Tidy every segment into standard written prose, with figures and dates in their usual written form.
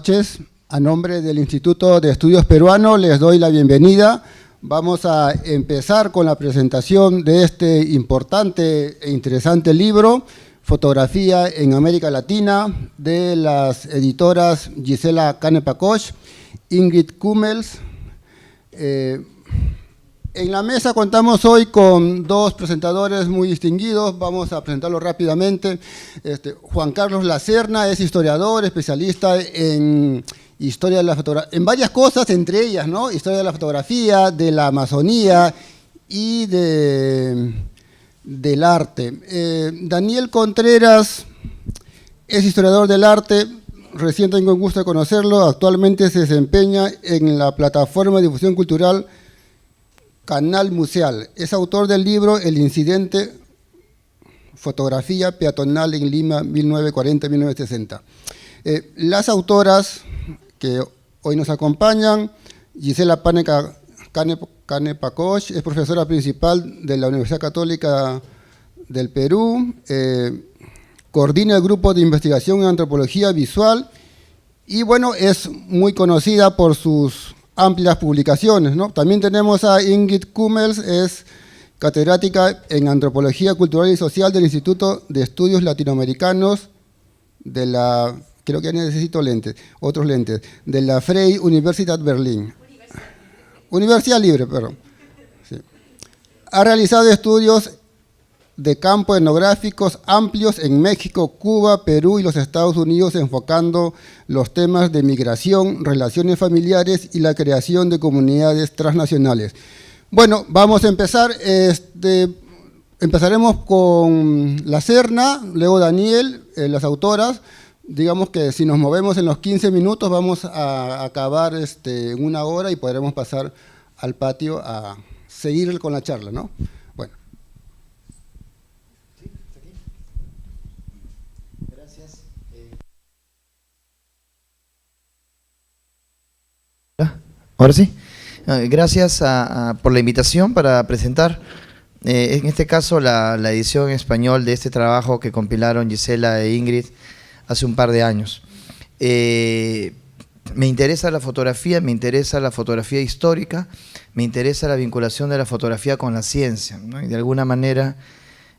noches. A nombre del Instituto de Estudios Peruanos les doy la bienvenida. Vamos a empezar con la presentación de este importante e interesante libro, Fotografía en América Latina, de las editoras Gisela Cane-Pacosh, Ingrid Kummels. En la mesa contamos hoy con dos presentadores muy distinguidos. Vamos a presentarlos rápidamente. Juan Carlos Lacerna es historiador, especialista en historia de la fotografía, en varias cosas, entre ellas, ¿no? Historia de la fotografía, de la Amazonía y del arte. Daniel Contreras es historiador del arte. Recién tengo el gusto de conocerlo. Actualmente se desempeña en la plataforma de difusión cultural Canal Museal. Es autor del libro El Incidente, Fotografía Peatonal en Lima, 1940-1960. Las autoras que hoy nos acompañan: Gisela Cane-Pacosh, es profesora principal de la Universidad Católica del Perú, coordina el grupo de investigación en antropología visual y, bueno, es muy conocida por sus amplias publicaciones, ¿no? También tenemos a Ingrid Kummels, es catedrática en Antropología Cultural y Social del Instituto de Estudios Latinoamericanos de la, creo que necesito lentes, otros lentes, de la Freie Universität Berlin. Universidad Libre, perdón. Sí. Ha realizado estudios de campo etnográficos amplios en México, Cuba, Perú y los Estados Unidos, enfocando los temas de migración, relaciones familiares y la creación de comunidades transnacionales. Bueno, vamos a empezar. Empezaremos con Lacerna, luego Daniel, las autoras. Digamos que si nos movemos en los 15 minutos vamos a acabar en una hora y podremos pasar al patio a seguir con la charla, ¿no? Ahora sí, gracias por la invitación para presentar, en este caso, la edición en español de este trabajo que compilaron Gisela e Ingrid hace un par de años. Me interesa la fotografía histórica, me interesa la vinculación de la fotografía con la ciencia, ¿no? Y de alguna manera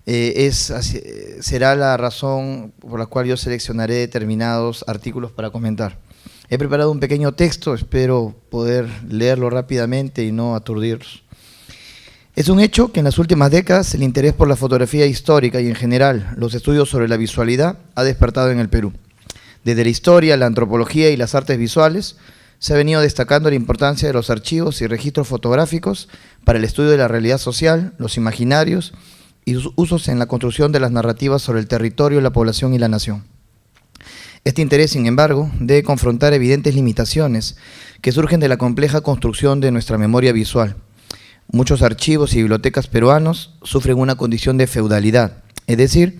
será la razón por la cual yo seleccionaré determinados artículos para comentar. He preparado un pequeño texto, espero poder leerlo rápidamente y no aturdirlos. Es un hecho que en las últimas décadas el interés por la fotografía histórica y en general los estudios sobre la visualidad ha despertado en el Perú. Desde la historia, la antropología y las artes visuales se ha venido destacando la importancia de los archivos y registros fotográficos para el estudio de la realidad social, los imaginarios y sus usos en la construcción de las narrativas sobre el territorio, la población y la nación. Este interés, sin embargo, debe confrontar evidentes limitaciones que surgen de la compleja construcción de nuestra memoria visual. Muchos archivos y bibliotecas peruanos sufren una condición de feudalidad, es decir,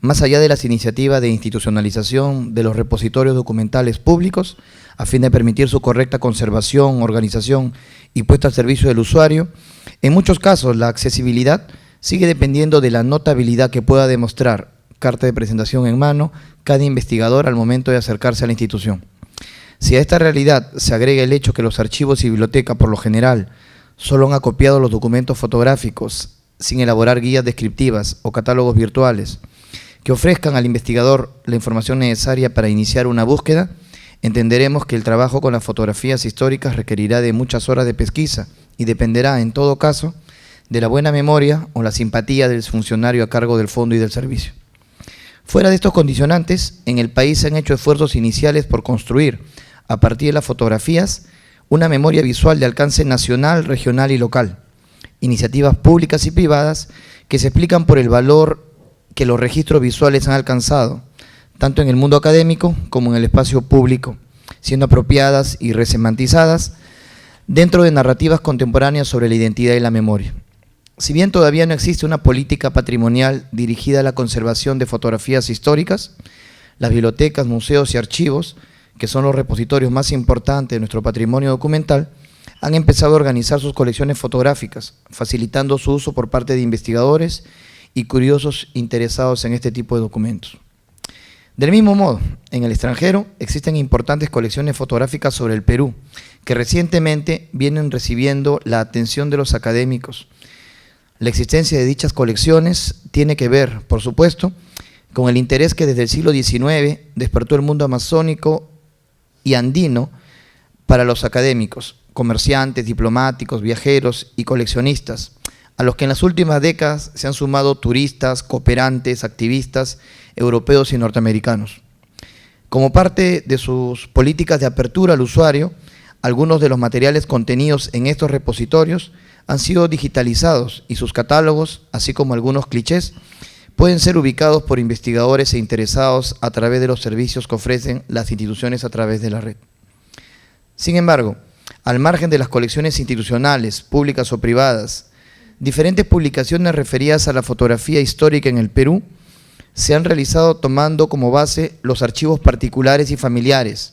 más allá de las iniciativas de institucionalización de los repositorios documentales públicos, a fin de permitir su correcta conservación, organización y puesta al servicio del usuario, en muchos casos la accesibilidad sigue dependiendo de la notabilidad que pueda demostrar, carta de presentación en mano, cada investigador al momento de acercarse a la institución. Si a esta realidad se agrega el hecho que los archivos y bibliotecas, por lo general, solo han acopiado los documentos fotográficos sin elaborar guías descriptivas o catálogos virtuales que ofrezcan al investigador la información necesaria para iniciar una búsqueda, entenderemos que el trabajo con las fotografías históricas requerirá de muchas horas de pesquisa y dependerá, en todo caso, de la buena memoria o la simpatía del funcionario a cargo del fondo y del servicio. Fuera de estos condicionantes, en el país se han hecho esfuerzos iniciales por construir, a partir de las fotografías, una memoria visual de alcance nacional, regional y local. Iniciativas públicas y privadas que se explican por el valor que los registros visuales han alcanzado, tanto en el mundo académico como en el espacio público, siendo apropiadas y resemantizadas dentro de narrativas contemporáneas sobre la identidad y la memoria. Si bien todavía no existe una política patrimonial dirigida a la conservación de fotografías históricas, las bibliotecas, museos y archivos, que son los repositorios más importantes de nuestro patrimonio documental, han empezado a organizar sus colecciones fotográficas, facilitando su uso por parte de investigadores y curiosos interesados en este tipo de documentos. Del mismo modo, en el extranjero existen importantes colecciones fotográficas sobre el Perú, que recientemente vienen recibiendo la atención de los académicos. La existencia de dichas colecciones tiene que ver, por supuesto, con el interés que desde el siglo XIX despertó el mundo amazónico y andino para los académicos, comerciantes, diplomáticos, viajeros y coleccionistas, a los que en las últimas décadas se han sumado turistas, cooperantes, activistas europeos y norteamericanos. Como parte de sus políticas de apertura al usuario, algunos de los materiales contenidos en estos repositorios han sido digitalizados y sus catálogos, así como algunos clichés, pueden ser ubicados por investigadores e interesados a través de los servicios que ofrecen las instituciones a través de la red. Sin embargo, al margen de las colecciones institucionales, públicas o privadas, diferentes publicaciones referidas a la fotografía histórica en el Perú se han realizado tomando como base los archivos particulares y familiares,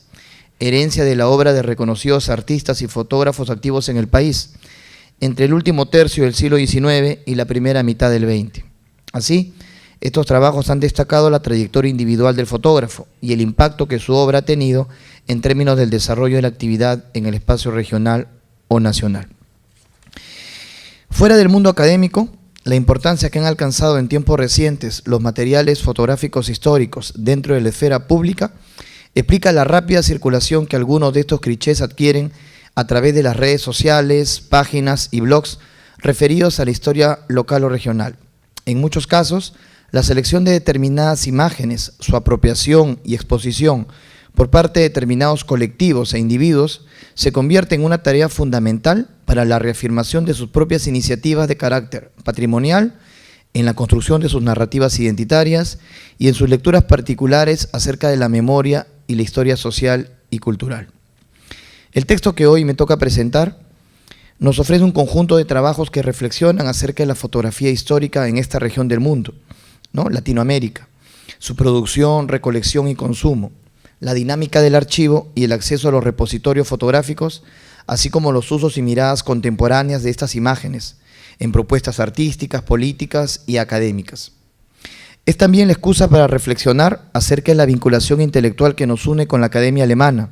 herencia de la obra de reconocidos artistas y fotógrafos activos en el país, entre el último tercio del siglo XIX y la primera mitad del XX. Así, estos trabajos han destacado la trayectoria individual del fotógrafo y el impacto que su obra ha tenido en términos del desarrollo de la actividad en el espacio regional o nacional. Fuera del mundo académico, la importancia que han alcanzado en tiempos recientes los materiales fotográficos históricos dentro de la esfera pública explica la rápida circulación que algunos de estos clichés adquieren a través de las redes sociales, páginas y blogs referidos a la historia local o regional. En muchos casos, la selección de determinadas imágenes, su apropiación y exposición por parte de determinados colectivos e individuos se convierte en una tarea fundamental para la reafirmación de sus propias iniciativas de carácter patrimonial, en la construcción de sus narrativas identitarias y en sus lecturas particulares acerca de la memoria y la historia social y cultural. El texto que hoy me toca presentar nos ofrece un conjunto de trabajos que reflexionan acerca de la fotografía histórica en esta región del mundo, ¿no? Latinoamérica, su producción, recolección y consumo, la dinámica del archivo y el acceso a los repositorios fotográficos, así como los usos y miradas contemporáneas de estas imágenes en propuestas artísticas, políticas y académicas. Es también la excusa para reflexionar acerca de la vinculación intelectual que nos une con la Academia Alemana,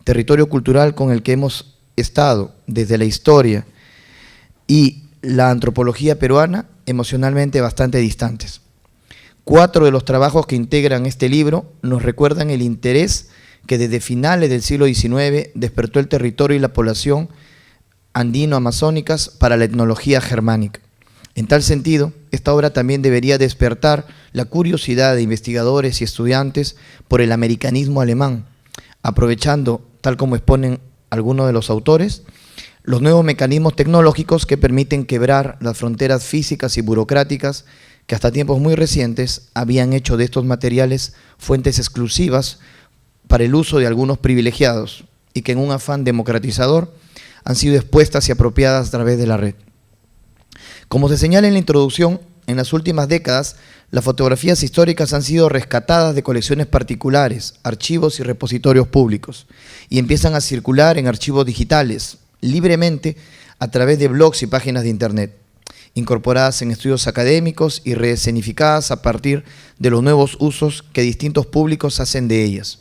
territorio cultural con el que hemos estado desde la historia y la antropología peruana emocionalmente bastante distantes. 4 de los trabajos que integran este libro nos recuerdan el interés que desde finales del siglo XIX despertó el territorio y la población andino-amazónicas para la etnología germánica. En tal sentido, esta obra también debería despertar la curiosidad de investigadores y estudiantes por el americanismo alemán, aprovechando, tal como exponen algunos de los autores, los nuevos mecanismos tecnológicos que permiten quebrar las fronteras físicas y burocráticas que hasta tiempos muy recientes habían hecho de estos materiales fuentes exclusivas para el uso de algunos privilegiados y que en un afán democratizador han sido expuestas y apropiadas a través de la red. Como se señala en la introducción, en las últimas décadas, las fotografías históricas han sido rescatadas de colecciones particulares, archivos y repositorios públicos, y empiezan a circular en archivos digitales, libremente, a través de blogs y páginas de internet, incorporadas en estudios académicos y reescenificadas a partir de los nuevos usos que distintos públicos hacen de ellas.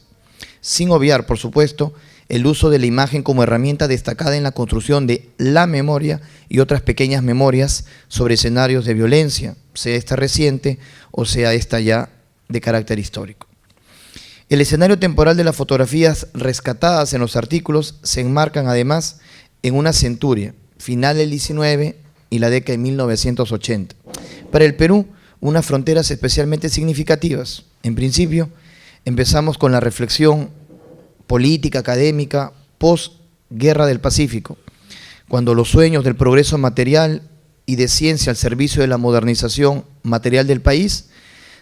Sin obviar, por supuesto, el uso de la imagen como herramienta destacada en la construcción de la memoria y otras pequeñas memorias sobre escenarios de violencia, sea esta reciente o sea esta ya de carácter histórico. El escenario temporal de las fotografías rescatadas en los artículos se enmarcan además en una centuria, final del XIX y la década de 1980. Para el Perú, unas fronteras especialmente significativas. En principio, empezamos con la reflexión política, académica, post-Guerra del Pacífico, cuando los sueños del progreso material y de ciencia al servicio de la modernización material del país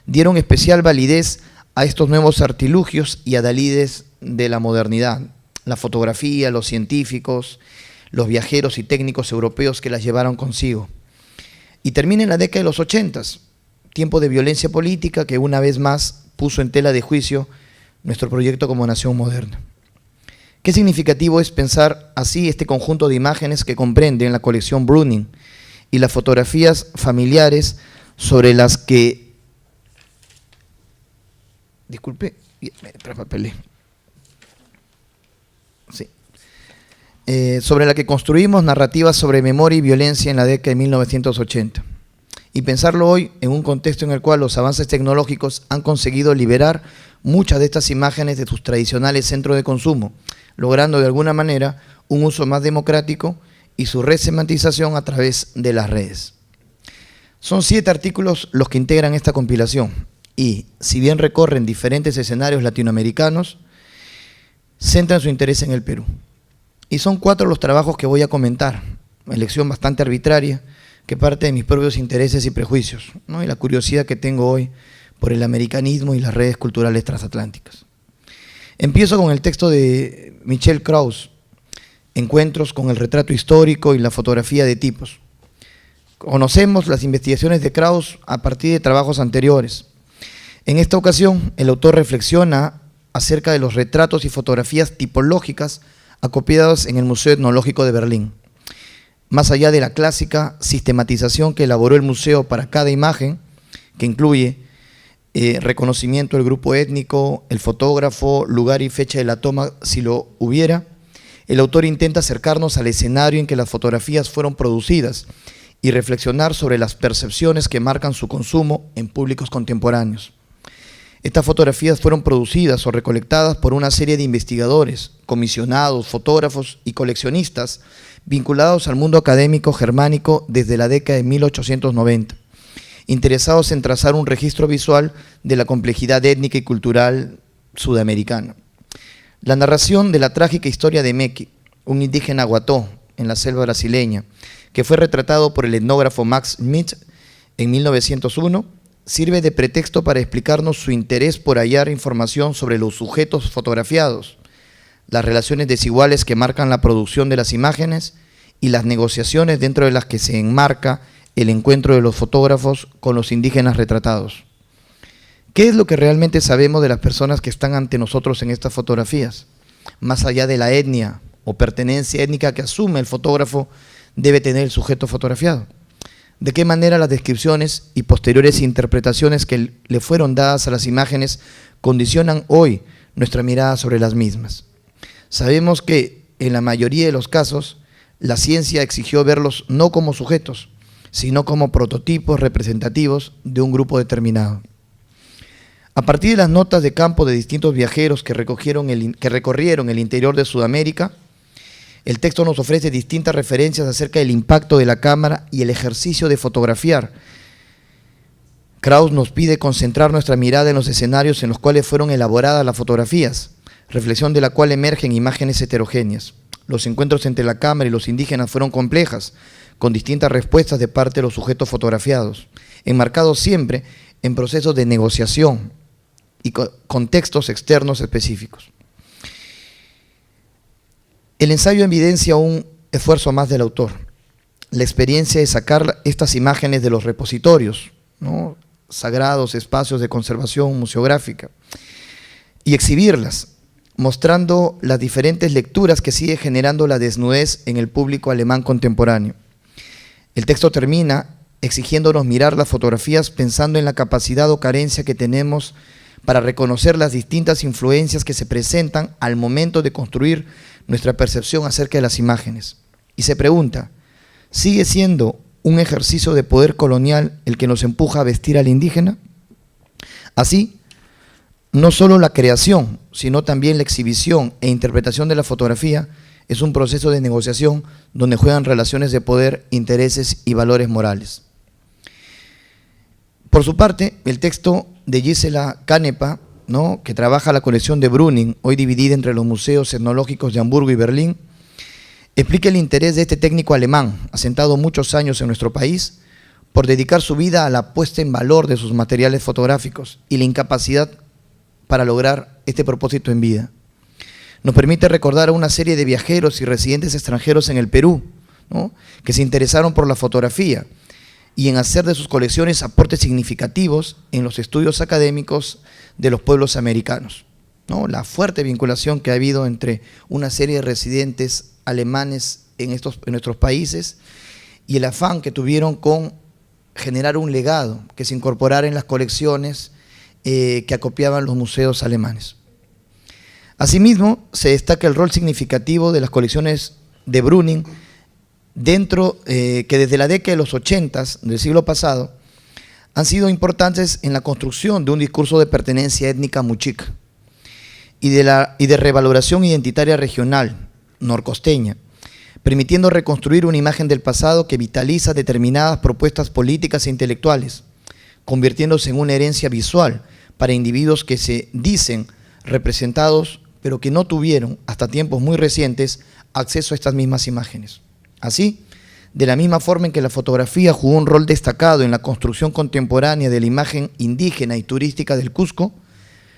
dieron especial validez a estos nuevos artilugios y adalides de la modernidad, la fotografía, los científicos, los viajeros y técnicos europeos que las llevaron consigo. Y termina en la década de los 80, tiempo de violencia política que una vez más puso en tela de juicio nuestro proyecto como nación moderna. Qué significativo es pensar así este conjunto de imágenes que comprenden la colección Brüning y las fotografías familiares sobre las que disculpe, me traspapelé. Sí. Sobre la que construimos narrativas sobre memoria y violencia en la década de 1980. Y pensarlo hoy en un contexto en el cual los avances tecnológicos han conseguido liberar muchas de estas imágenes de sus tradicionales centros de consumo, logrando de alguna manera un uso más democrático y su resemantización a través de las redes. Son 7 artículos los que integran esta compilación y, si bien recorren diferentes escenarios latinoamericanos, centran su interés en el Perú. Y son 4 los trabajos que voy a comentar, una elección bastante arbitraria, que parte de mis propios intereses y prejuicios, ¿no? Y la curiosidad que tengo hoy por el americanismo y las redes culturales transatlánticas. Empiezo con el texto de Michel Krauss, Encuentros con el retrato histórico y la fotografía de tipos. Conocemos las investigaciones de Krauss a partir de trabajos anteriores. En esta ocasión, el autor reflexiona acerca de los retratos y fotografías tipológicas acopiados en el Museo Etnológico de Berlín. Más allá de la clásica sistematización que elaboró el museo para cada imagen, que incluye reconocimiento del grupo étnico, el fotógrafo, lugar y fecha de la toma, si lo hubiera, el autor intenta acercarnos al escenario en que las fotografías fueron producidas y reflexionar sobre las percepciones que marcan su consumo en públicos contemporáneos. Estas fotografías fueron producidas o recolectadas por una serie de investigadores, comisionados, fotógrafos y coleccionistas vinculados al mundo académico germánico desde la década de 1890, interesados en trazar un registro visual de la complejidad étnica y cultural sudamericana. La narración de la trágica historia de Meki, un indígena guató en la selva brasileña, que fue retratado por el etnógrafo Max Schmidt en 1901, sirve de pretexto para explicarnos su interés por hallar información sobre los sujetos fotografiados, las relaciones desiguales que marcan la producción de las imágenes y las negociaciones dentro de las que se enmarca el encuentro de los fotógrafos con los indígenas retratados. ¿Qué es lo que realmente sabemos de las personas que están ante nosotros en estas fotografías? Más allá de la etnia o pertenencia étnica que asume el fotógrafo debe tener el sujeto fotografiado. ¿De qué manera las descripciones y posteriores interpretaciones que le fueron dadas a las imágenes condicionan hoy nuestra mirada sobre las mismas? Sabemos que en la mayoría de los casos la ciencia exigió verlos no como sujetos, sino como prototipos representativos de un grupo determinado. A partir de las notas de campo de distintos viajeros que recorrieron el interior de Sudamérica, el texto nos ofrece distintas referencias acerca del impacto de la cámara y el ejercicio de fotografiar. Krauss nos pide concentrar nuestra mirada en los escenarios en los cuales fueron elaboradas las fotografías, reflexión de la cual emergen imágenes heterogéneas. Los encuentros entre la cámara y los indígenas fueron complejas, con distintas respuestas de parte de los sujetos fotografiados, enmarcados siempre en procesos de negociación y contextos externos específicos. El ensayo evidencia un esfuerzo más del autor, la experiencia de sacar estas imágenes de los repositorios, ¿no?, sagrados espacios de conservación museográfica, y exhibirlas, mostrando las diferentes lecturas que sigue generando la desnudez en el público alemán contemporáneo. El texto termina exigiéndonos mirar las fotografías pensando en la capacidad o carencia que tenemos para reconocer las distintas influencias que se presentan al momento de construir nuestra percepción acerca de las imágenes. Y se pregunta, ¿sigue siendo un ejercicio de poder colonial el que nos empuja a vestir al indígena? Así, no solo la creación, sino también la exhibición e interpretación de la fotografía es un proceso de negociación donde juegan relaciones de poder, intereses y valores morales. Por su parte, el texto de Gisela Canepa, ¿no?, que trabaja la colección de Brüning, hoy dividida entre los museos etnológicos de Hamburgo y Berlín, explica el interés de este técnico alemán, asentado muchos años en nuestro país, por dedicar su vida a la puesta en valor de sus materiales fotográficos y la incapacidad para lograr este propósito en vida. Nos permite recordar a una serie de viajeros y residentes extranjeros en el Perú, ¿no?, que se interesaron por la fotografía y en hacer de sus colecciones aportes significativos en los estudios académicos de los pueblos americanos, ¿no? La fuerte vinculación que ha habido entre una serie de residentes alemanes en nuestros países y el afán que tuvieron con generar un legado que se incorporara en las colecciones que acopiaban los museos alemanes. Asimismo, se destaca el rol significativo de las colecciones de Brüning que desde la década de los 80 del siglo pasado han sido importantes en la construcción de un discurso de pertenencia étnica muchica y de revaloración identitaria regional norcosteña, permitiendo reconstruir una imagen del pasado que vitaliza determinadas propuestas políticas e intelectuales, convirtiéndose en una herencia visual para individuos que se dicen representados, pero que no tuvieron, hasta tiempos muy recientes, acceso a estas mismas imágenes. Así, de la misma forma en que la fotografía jugó un rol destacado en la construcción contemporánea de la imagen indígena y turística del Cusco,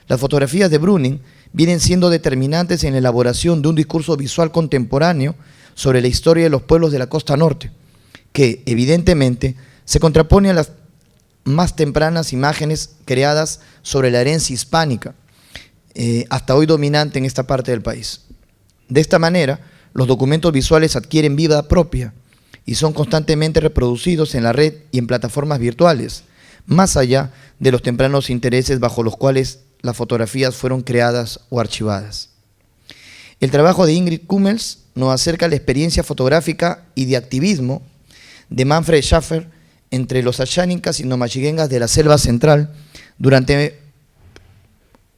las fotografías de Brüning vienen siendo determinantes en la elaboración de un discurso visual contemporáneo sobre la historia de los pueblos de la costa norte, que evidentemente se contrapone a las más tempranas imágenes creadas sobre la herencia hispánica, hasta hoy dominante en esta parte del país. De esta manera, los documentos visuales adquieren vida propia y son constantemente reproducidos en la red y en plataformas virtuales, más allá de los tempranos intereses bajo los cuales las fotografías fueron creadas o archivadas. El trabajo de Ingrid Kummels nos acerca a la experiencia fotográfica y de activismo de Manfred Schaffer entre los ayánicas y nomachigengas de la selva central durante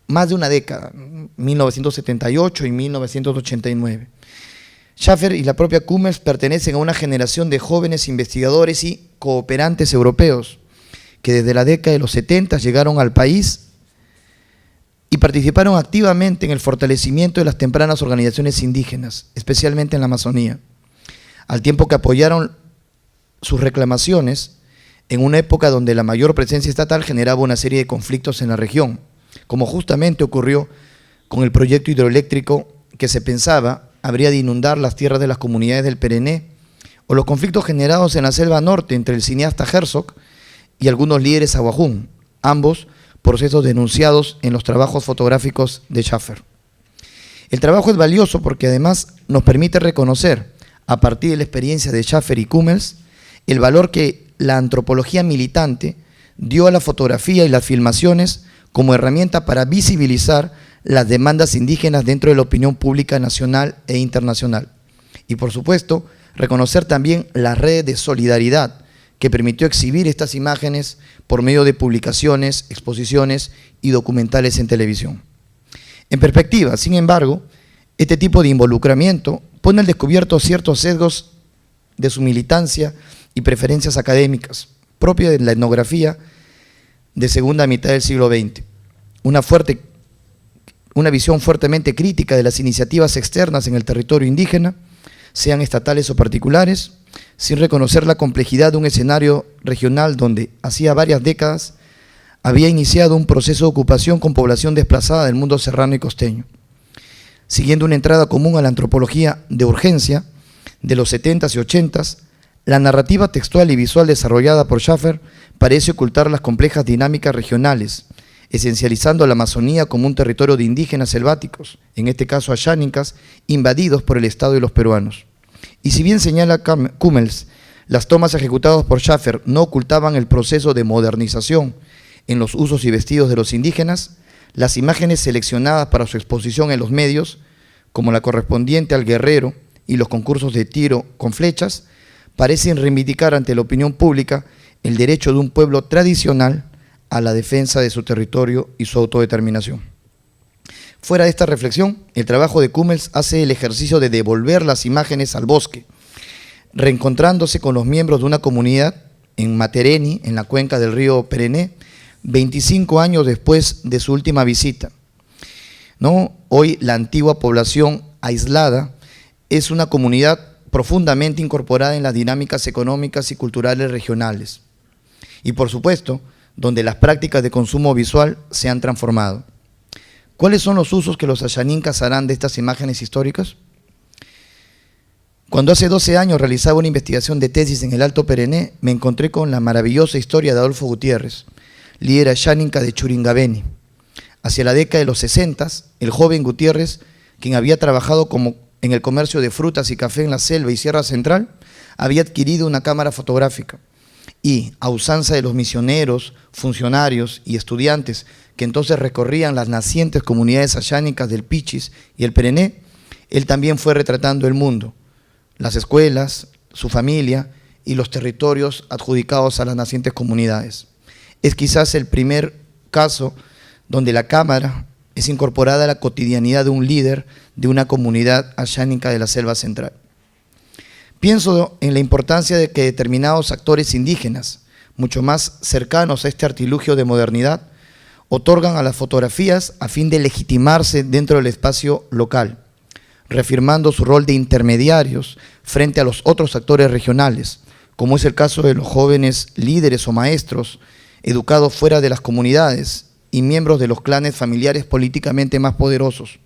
más de una década, 1978 y 1989. Schaffer y la propia Kummels pertenecen a una generación de jóvenes investigadores y cooperantes europeos que desde la década de los 70 llegaron al país y participaron activamente en el fortalecimiento de las tempranas organizaciones indígenas, especialmente en la Amazonía, al tiempo que apoyaron sus reclamaciones en una época donde la mayor presencia estatal generaba una serie de conflictos en la región, como justamente ocurrió con el proyecto hidroeléctrico que se pensaba habría de inundar las tierras de las comunidades del Perené, o los conflictos generados en la selva norte entre el cineasta Herzog y algunos líderes aguajún, ambos procesos denunciados en los trabajos fotográficos de Schaffer. El trabajo es valioso porque además nos permite reconocer, a partir de la experiencia de Schaffer y Kummels, el valor que la antropología militante dio a la fotografía y las filmaciones como herramienta para visibilizar las demandas indígenas dentro de la opinión pública nacional e internacional. Y por supuesto, reconocer también las redes de solidaridad que permitió exhibir estas imágenes por medio de publicaciones, exposiciones y documentales en televisión. En perspectiva, sin embargo, este tipo de involucramiento pone al descubierto ciertos sesgos de su militancia y preferencias académicas, propias de la etnografía de segunda mitad del siglo XX. Una visión fuertemente crítica de las iniciativas externas en el territorio indígena, sean estatales o particulares, sin reconocer la complejidad de un escenario regional donde hacía varias décadas había iniciado un proceso de ocupación con población desplazada del mundo serrano y costeño. Siguiendo una entrada común a la antropología de urgencia de los 70s y 80s, la narrativa textual y visual desarrollada por Schaffer parece ocultar las complejas dinámicas regionales, esencializando a la Amazonía como un territorio de indígenas selváticos, en este caso ayánicas, invadidos por el Estado y los peruanos. Y si bien señala Kummels, las tomas ejecutadas por Schaffer no ocultaban el proceso de modernización en los usos y vestidos de los indígenas, las imágenes seleccionadas para su exposición en los medios, como la correspondiente al guerrero y los concursos de tiro con flechas, parecen reivindicar ante la opinión pública el derecho de un pueblo tradicional a la defensa de su territorio y su autodeterminación. Fuera de esta reflexión, el trabajo de Kummels hace el ejercicio de devolver las imágenes al bosque, reencontrándose con los miembros de una comunidad en Matereni, en la cuenca del río Perené, 25 años después de su última visita. Hoy la antigua población aislada es una comunidad profundamente incorporada en las dinámicas económicas y culturales regionales. Y por supuesto, donde las prácticas de consumo visual se han transformado. ¿Cuáles son los usos que los ayaninkas harán de estas imágenes históricas? Cuando hace 12 años realizaba una investigación de tesis en el Alto Perené, me encontré con la maravillosa historia de Adolfo Gutiérrez, líder ayaninka de Churingabeni. Hacia la década de los 60, el joven Gutiérrez, quien había trabajado en el comercio de frutas y café en la selva y Sierra Central, había adquirido una cámara fotográfica y, a usanza de los misioneros, funcionarios y estudiantes que entonces recorrían las nacientes comunidades ayánicas del Pichis y el Perené, él también fue retratando el mundo, las escuelas, su familia y los territorios adjudicados a las nacientes comunidades. Es quizás el primer caso donde la cámara es incorporada a la cotidianidad de un líder de una comunidad ayánica de la Selva Central. Pienso en la importancia de que determinados actores indígenas, mucho más cercanos a este artilugio de modernidad, otorgan a las fotografías a fin de legitimarse dentro del espacio local, reafirmando su rol de intermediarios frente a los otros actores regionales, como es el caso de los jóvenes líderes o maestros educados fuera de las comunidades y miembros de los clanes familiares políticamente más poderosos.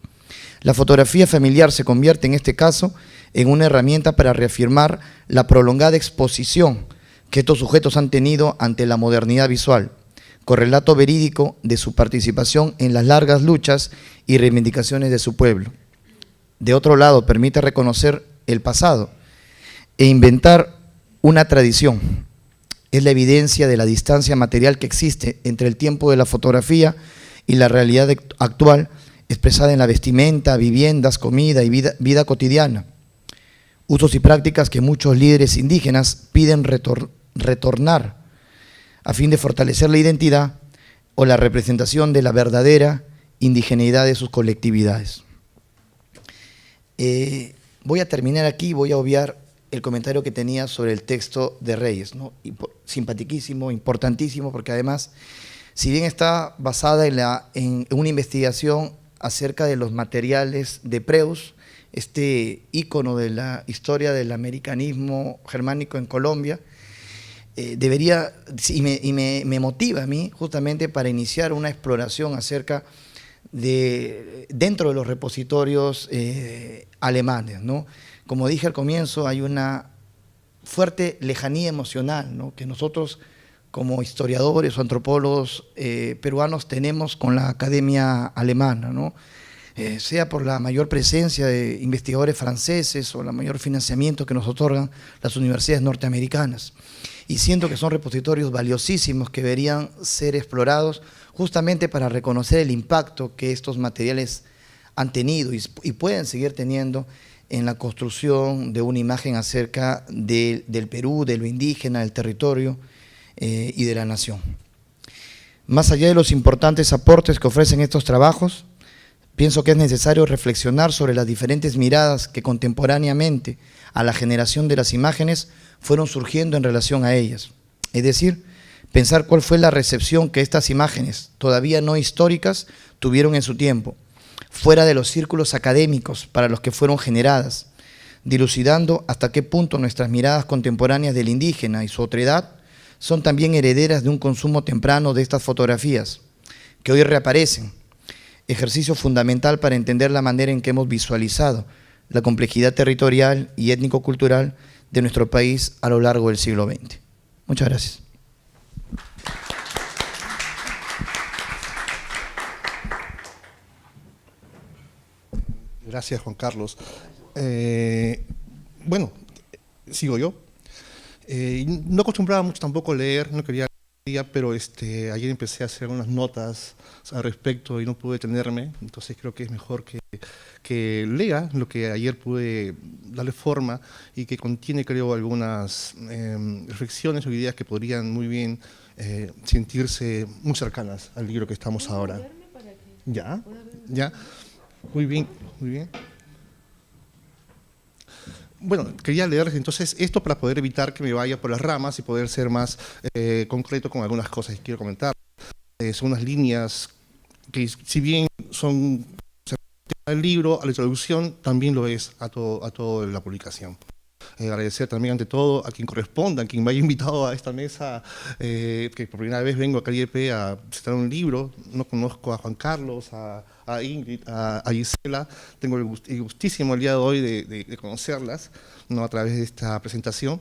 La fotografía familiar se convierte en este caso en una herramienta para reafirmar la prolongada exposición que estos sujetos han tenido ante la modernidad visual, correlato verídico de su participación en las largas luchas y reivindicaciones de su pueblo. De otro lado, permite reconocer el pasado e inventar una tradición. Es la evidencia de la distancia material que existe entre el tiempo de la fotografía y la realidad actual, expresada en la vestimenta, viviendas, comida y vida cotidiana. Usos y prácticas que muchos líderes indígenas piden retornar a fin de fortalecer la identidad o la representación de la verdadera indigeneidad de sus colectividades. Voy a terminar aquí, voy a obviar el comentario que tenía sobre el texto de Reyes, ¿no? Simpaticísimo, importantísimo, porque además, si bien está basada en una investigación acerca de los materiales de Preus, este ícono de la historia del americanismo germánico en Colombia, debería, y me motiva a mí justamente para iniciar una exploración acerca dentro de los repositorios alemanes, ¿no? Como dije al comienzo, hay una fuerte lejanía emocional, ¿no?, que nosotros como historiadores o antropólogos peruanos tenemos con la academia alemana, ¿no? Sea por la mayor presencia de investigadores franceses o el mayor financiamiento que nos otorgan las universidades norteamericanas. Y siento que son repositorios valiosísimos que deberían ser explorados justamente para reconocer el impacto que estos materiales han tenido y pueden seguir teniendo en la construcción de una imagen acerca del Perú, de lo indígena, del territorio y de la nación. Más allá de los importantes aportes que ofrecen estos trabajos, pienso que es necesario reflexionar sobre las diferentes miradas que contemporáneamente a la generación de las imágenes fueron surgiendo en relación a ellas. Es decir, pensar cuál fue la recepción que estas imágenes, todavía no históricas, tuvieron en su tiempo, fuera de los círculos académicos para los que fueron generadas, dilucidando hasta qué punto nuestras miradas contemporáneas del indígena y su otredad son también herederas de un consumo temprano de estas fotografías, que hoy reaparecen, ejercicio fundamental para entender la manera en que hemos visualizado la complejidad territorial y étnico-cultural de nuestro país a lo largo del siglo XX. Muchas gracias. Gracias, Juan Carlos. Bueno, sigo yo. No acostumbraba mucho tampoco a leer, no quería leer, pero ayer empecé a hacer unas notas al respecto y no pude detenerme, entonces creo que es mejor que lea lo que ayer pude darle forma y que contiene, creo, algunas reflexiones o ideas que podrían muy bien sentirse muy cercanas al libro que estamos ahora. ¿Ya? ¿Ya? Muy bien, muy bien. Bueno, quería leerles entonces esto para poder evitar que me vaya por las ramas y poder ser más concreto con algunas cosas que quiero comentar. Son unas líneas que, si bien son al libro, a la introducción, también lo es a toda la publicación. Agradecer también ante todo a quien corresponda, a quien me haya invitado a esta mesa, que por primera vez vengo acá al IEP a presentar un libro. No conozco a Juan Carlos, a Ingrid, a Gisela. Tengo el gustísimo el día de hoy de conocerlas, ¿no?, a través de esta presentación.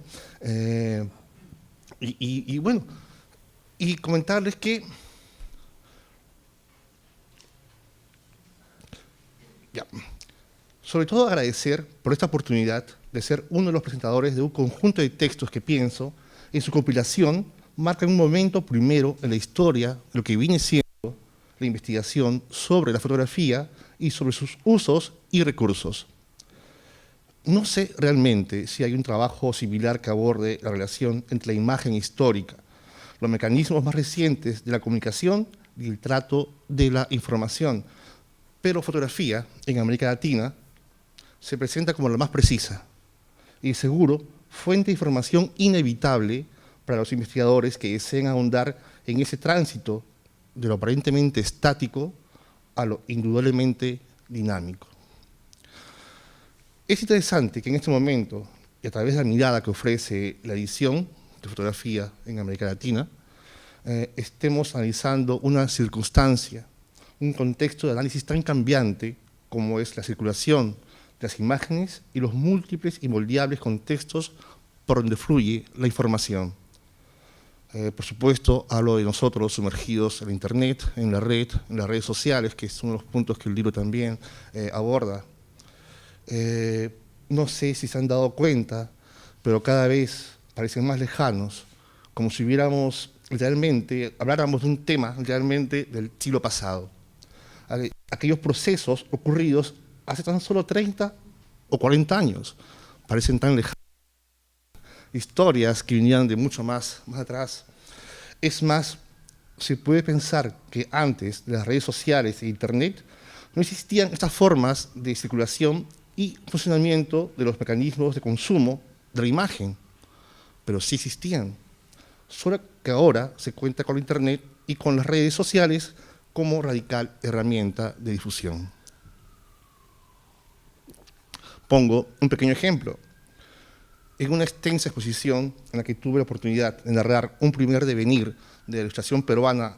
Y bueno, y comentarles que sobre todo agradecer por esta oportunidad de ser uno de los presentadores de un conjunto de textos que pienso, en su compilación, marcan un momento primero en la historia, lo que viene siendo la investigación sobre la fotografía y sobre sus usos y recursos. No sé realmente si hay un trabajo similar que aborde la relación entre la imagen histórica, los mecanismos más recientes de la comunicación y el trato de la información, pero fotografía en América Latina se presenta como la más precisa y seguro fuente de información inevitable para los investigadores que deseen ahondar en ese tránsito de lo aparentemente estático a lo indudablemente dinámico. Es interesante que en este momento, y a través de la mirada que ofrece la edición de fotografía en América Latina, estemos analizando una circunstancia, un contexto de análisis tan cambiante como es la circulación de las imágenes y los múltiples y moldeables contextos por donde fluye la información. Por supuesto, hablo de nosotros sumergidos en la Internet, en la red, en las redes sociales, que es uno de los puntos que el libro también aborda. No sé si se han dado cuenta, pero cada vez parecen más lejanos, como si hubiéramos habláramos de un tema literalmente del siglo pasado. Aquellos procesos ocurridos hace tan solo 30 o 40 años parecen tan lejanos. Historias que venían de mucho más atrás. Es más, se puede pensar que antes de las redes sociales e Internet no existían estas formas de circulación y funcionamiento de los mecanismos de consumo de la imagen, pero sí existían. Solo que ahora se cuenta con Internet y con las redes sociales como radical herramienta de difusión. Pongo un pequeño ejemplo. En una extensa exposición en la que tuve la oportunidad de narrar un primer devenir de la ilustración peruana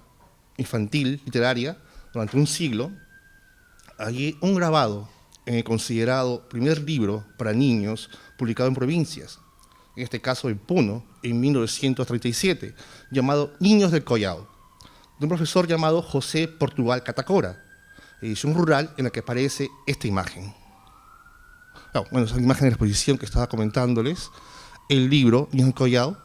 infantil, literaria, durante un siglo, hallé un grabado en el considerado primer libro para niños publicado en provincias, en este caso en Puno, en 1937, llamado Niños del Collao, de un profesor llamado José Portugal Catacora, edición rural en la que aparece esta imagen. Bueno, esa imagen de la exposición que estaba comentándoles, el libro Niños del Collao,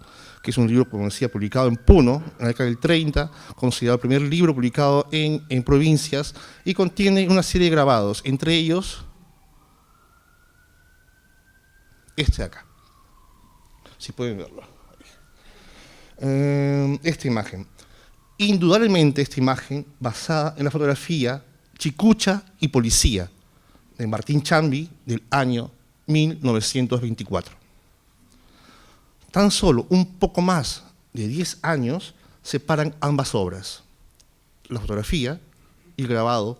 que es un libro, como decía, publicado en Puno, en la década del 30, considerado el primer libro publicado en provincias, y contiene una serie de grabados, entre ellos este de acá, si pueden verlo. Esta imagen. Indudablemente esta imagen basada en la fotografía Chicucha y Policía, de Martín Chambi, del año 1924. Tan solo un poco más de 10 años separan ambas obras, la fotografía y el grabado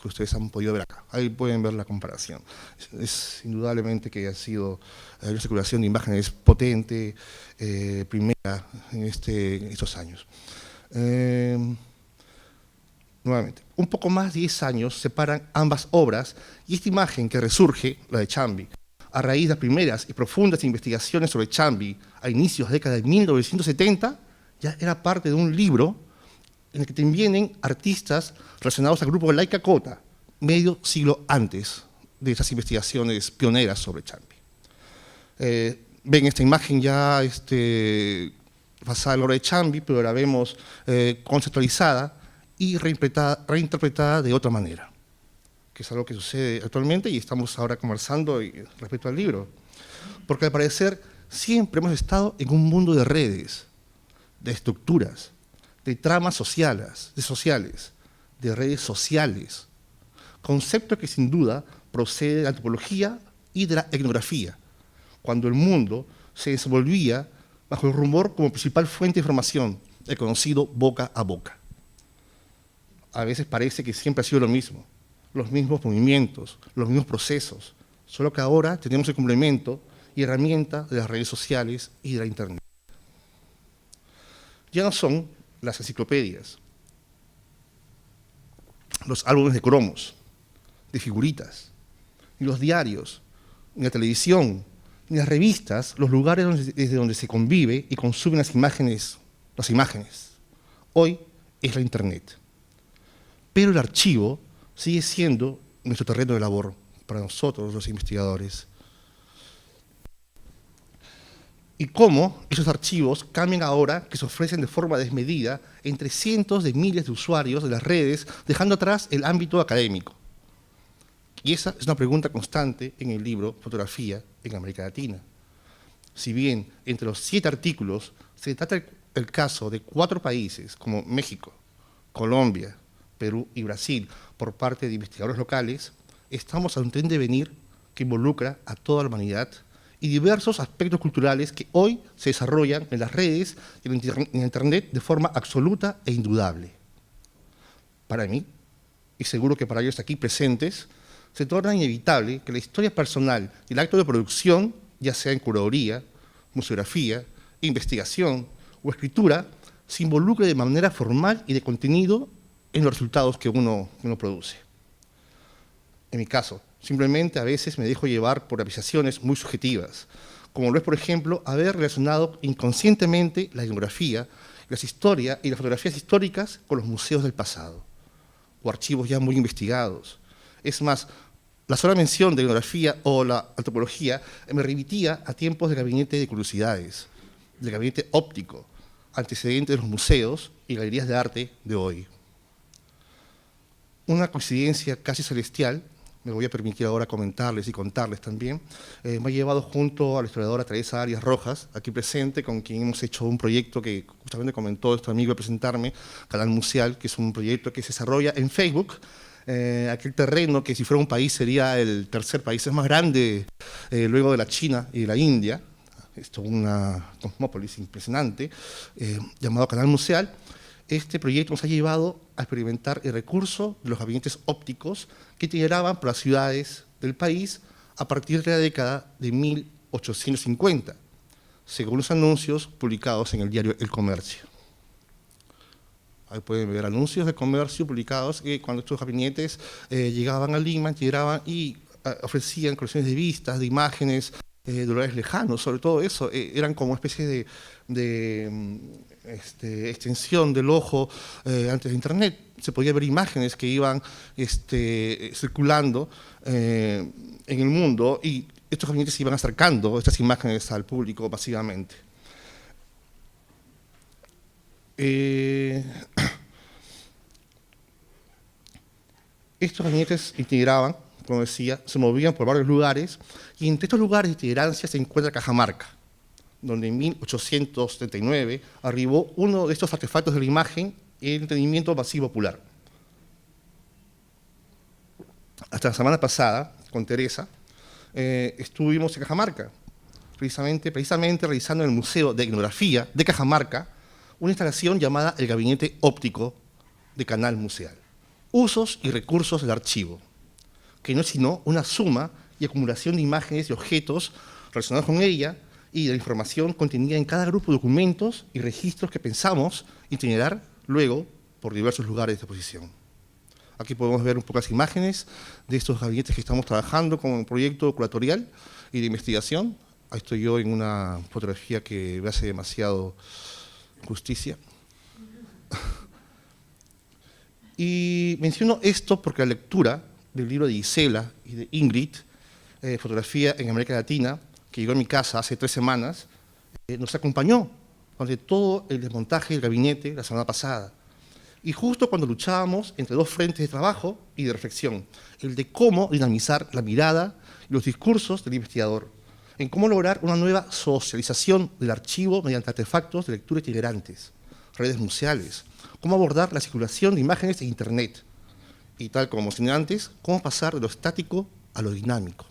que ustedes han podido ver acá. Ahí pueden ver la comparación. Es indudablemente que ha sido una circulación de imágenes potente, primera en estos años. Nuevamente, un poco más de 10 años separan ambas obras y esta imagen que resurge, la de Chambi, a raíz de las primeras y profundas investigaciones sobre Chambi a inicios de la década de 1970, ya era parte de un libro en el que intervienen artistas relacionados al grupo Laika Kota, medio siglo antes de esas investigaciones pioneras sobre Chambi. Ven esta imagen ya basada en la obra de Chambi, pero la vemos conceptualizada y reinterpretada de otra manera, que es algo que sucede actualmente y estamos ahora conversando respecto al libro. Porque al parecer siempre hemos estado en un mundo de redes, de estructuras, de tramas sociales, de redes sociales, concepto que sin duda procede de la antropología y de la etnografía, cuando el mundo se desenvolvía bajo el rumor como principal fuente de información, el conocido boca a boca. A veces parece que siempre ha sido lo mismo, los mismos movimientos, los mismos procesos, solo que ahora tenemos el complemento y herramienta de las redes sociales y de la Internet. Ya no son las enciclopedias, los álbumes de cromos, de figuritas, ni los diarios, ni la televisión, ni las revistas, los lugares desde donde se convive y consumen las imágenes. Hoy es la Internet. Pero el archivo sigue siendo nuestro terreno de labor para nosotros, los investigadores. y cómo esos archivos cambian ahora que se ofrecen de forma desmedida entre cientos de miles de usuarios de las redes, dejando atrás el ámbito académico. Y esa es una pregunta constante en el libro Fotografía en América Latina. Si bien entre los 7 artículos se trata el caso de 4 países como México, Colombia, Perú y Brasil por parte de investigadores locales, estamos ante un tren de venir que involucra a toda la humanidad y diversos aspectos culturales que hoy se desarrollan en las redes y en Internet de forma absoluta e indudable. Para mí, y seguro que para ellos aquí presentes, se torna inevitable que la historia personal y el acto de producción, ya sea en curaduría, museografía, investigación o escritura, se involucre de manera formal y de contenido en los resultados que uno produce. En mi caso, simplemente a veces me dejo llevar por apreciaciones muy subjetivas, como lo es, por ejemplo, haber relacionado inconscientemente la etnografía, las historias y las fotografías históricas con los museos del pasado, o archivos ya muy investigados. Es más, la sola mención de la etnografía o la antropología me remitía a tiempos del gabinete de curiosidades, del gabinete óptico, antecedente de los museos y galerías de arte de hoy. Una coincidencia casi celestial, me voy a permitir ahora comentarles y contarles también, me ha llevado junto a la historiadora Teresa Arias Rojas, aquí presente, con quien hemos hecho un proyecto que justamente comentó nuestro amigo al presentarme, Canal Museal, que es un proyecto que se desarrolla en Facebook, aquel terreno que si fuera un país sería el tercer país más grande luego de la China y de la India, esto es una cosmópolis impresionante, llamado Canal Museal. Este proyecto nos ha llevado a experimentar el recurso de los gabinetes ópticos que integraban por las ciudades del país a partir de la década de 1850, según los anuncios publicados en el diario El Comercio. Ahí pueden ver anuncios de comercio publicados que cuando estos gabinetes llegaban a Lima, integraban y ofrecían colecciones de vistas, de imágenes, de lugares lejanos, sobre todo eso, eran como una especie de extensión del ojo antes de Internet. Se podía ver imágenes que iban circulando en el mundo y estos gabinetes se iban acercando estas imágenes al público masivamente. Estos gabinetes integraban, como decía, se movían por varios lugares y entre estos lugares de itinerancia se encuentra Cajamarca, donde en 1839 arribó uno de estos artefactos de la imagen y el entretenimiento masivo popular. Hasta la semana pasada, con Teresa, estuvimos en Cajamarca, precisamente realizando en el Museo de Etnografía de Cajamarca una instalación llamada el Gabinete Óptico de Canal Museal. Usos y recursos del archivo, que no es sino una suma y acumulación de imágenes y objetos relacionados con ella y de la información contenida en cada grupo de documentos y registros que pensamos itinerar luego por diversos lugares de exposición. Aquí podemos ver un poco las imágenes de estos gabinetes que estamos trabajando con un proyecto curatorial y de investigación. Ahí estoy yo en una fotografía que me hace demasiado justicia. Y menciono esto porque la lectura del libro de Gisela y de Ingrid, Fotografía en América Latina, que llegó a mi casa hace 3 semanas, nos acompañó durante todo el desmontaje del gabinete la semana pasada. Y justo cuando luchábamos entre 2 frentes de trabajo y de reflexión, el de cómo dinamizar la mirada y los discursos del investigador, en cómo lograr una nueva socialización del archivo mediante artefactos de lectura itinerantes, redes museales, cómo abordar la circulación de imágenes en Internet, y tal como mencioné antes, cómo pasar de lo estático a lo dinámico.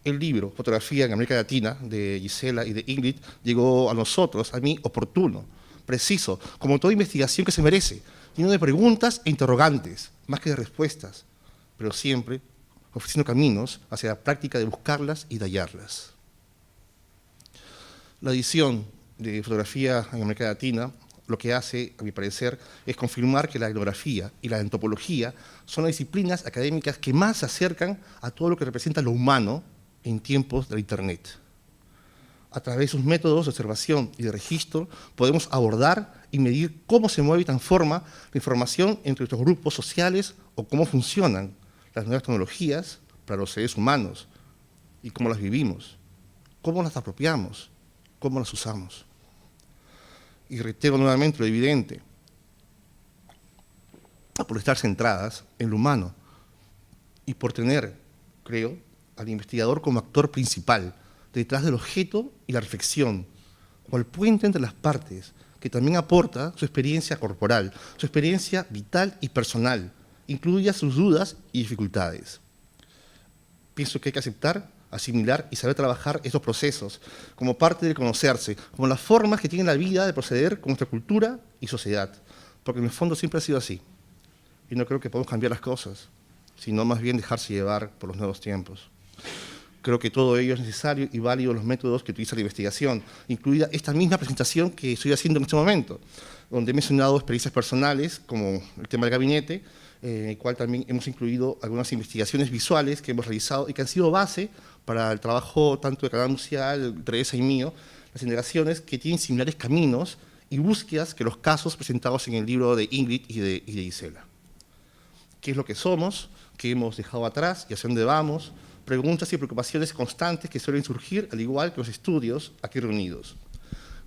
El libro Fotografía en América Latina, de Gisela y de Ingrid, llegó a nosotros, a mí, oportuno, preciso, como toda investigación que se merece, lleno de preguntas e interrogantes, más que de respuestas, pero siempre ofreciendo caminos hacia la práctica de buscarlas y de hallarlas. La edición de Fotografía en América Latina lo que hace, a mi parecer, es confirmar que la etnografía y la antropología son las disciplinas académicas que más se acercan a todo lo que representa lo humano en tiempos de la Internet. A través de sus métodos de observación y de registro, podemos abordar y medir cómo se mueve y transforma la información entre estos grupos sociales o cómo funcionan las nuevas tecnologías para los seres humanos y cómo las vivimos, cómo las apropiamos, cómo las usamos. Y reitero nuevamente lo evidente, por estar centradas en lo humano y por tener, creo, al investigador como actor principal, detrás del objeto y la reflexión, o el puente entre las partes, que también aporta su experiencia corporal, su experiencia vital y personal, incluya sus dudas y dificultades. Pienso que hay que aceptar, asimilar y saber trabajar estos procesos como parte de conocerse, como las formas que tiene la vida de proceder con nuestra cultura y sociedad, porque en el fondo siempre ha sido así. Y no creo que podamos cambiar las cosas, sino más bien dejarse llevar por los nuevos tiempos. Creo que todo ello es necesario y válido los métodos que utiliza la investigación, incluida esta misma presentación que estoy haciendo en este momento, donde he mencionado experiencias personales, como el tema del gabinete, en el cual también hemos incluido algunas investigaciones visuales que hemos realizado y que han sido base para el trabajo tanto de Canal Museal, Teresa y mío, las indagaciones que tienen similares caminos y búsquedas que los casos presentados en el libro de Ingrid y de Gisela. ¿Qué es lo que somos? ¿Qué hemos dejado atrás? ¿Y hacia dónde vamos? Preguntas y preocupaciones constantes que suelen surgir, al igual que los estudios aquí reunidos.